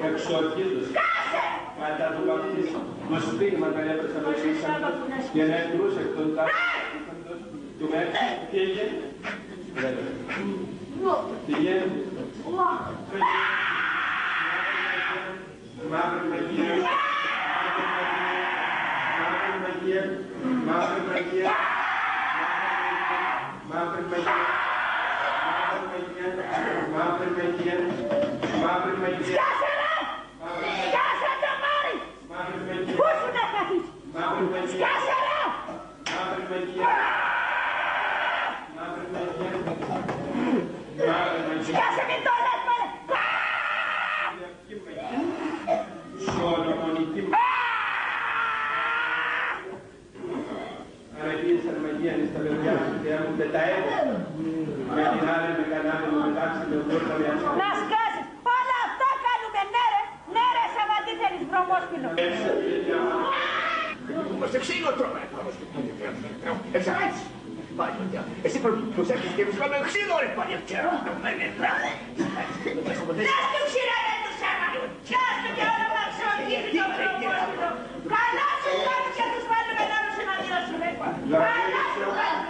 Εξορκίζοντας κατά του βαπτίσματος του σπίγματα έπαιξαν ο Ισίσαντος και νεκρούς εκ των τάφτοντος του Μέξου και έγινε. Μαύρη μαγεία, μαύρη μαγεία, μαύρη μαγεία, μαύρη μαγεία, μαύρη μαγεία, μαύρη μαγεία. Σκάσε το μάρι! Πού σου να χαθείς! Σκάσε ρε! Μαύρη μαγεία, μαύρη μαγεία, μαύρη μαγεία. Σκάσε μην το λες μάρε! Σολομονική αναγγείλησαν μαγεία στα παιδιά του και έμουν πεταέται με την άλλη με κανάλι μου μετάξει με οδόρτα με ασφαλή. Να σκάσεις! Όλα αυτά κάνουμε ναι ρε! Ναι ρε Σαββατή θέλεις βρωμόσπινο! Είμαστε ξύλο τρώμε! Εξαρτάται! Εσύ προσέχεις και εμείς πάμε ξύλο ρε πάλι αυκαιρό! Δες του ξηράνε του Σάββατου! Δες του και όνομα ξοδίδει το βρωμόσπινο! Καλά σου κάνεις και τους βάλουμε να τους αναδειώσουν! Καλά σου κάνεις!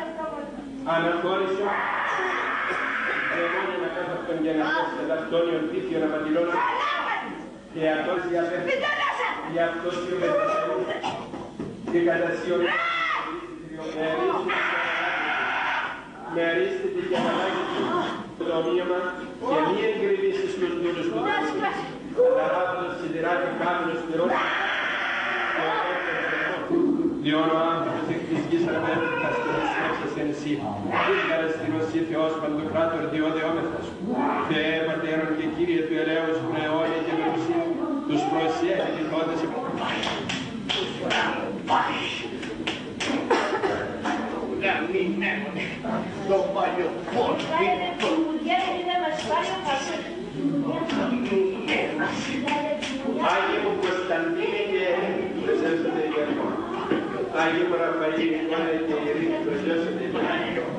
Αναχώρησε δαιμόνια κάτω από τον γεννατός ελαστόνιον πίθιον αματιλών και αυτός για αυτός και ο μετασιούς και κατασιών με αρίστητη και αναλάγητη το ομοίωμα και μη εγκριβήσεις τους δούλους του Θεού αλλά ράβοντας σιδηράκι κάμινος πυρός και ο διόν ο άνθρωπος εκ της γης αναπέφτηκα στην σκέψης εν εσύ ήγγαρες στην οσή Θεός Παντοκράτορ διόδεόμεθα σου Θεέ Πατέρων και Κύριε του ελέους που αιώνια και μερουσία τους προσιέχει και τότες Να μην έμονε το παλιό φως Άγιε μου Κωνσταντίνε και πρεσέρσετε υπερημών. Άγιε μου Ραφαήλ, Ιωάννε και Ειρήνη, πρεσέρσετε υπερημών.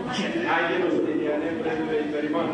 Άγιε μου Στυλιανέ, πρέσβευε υπερημών.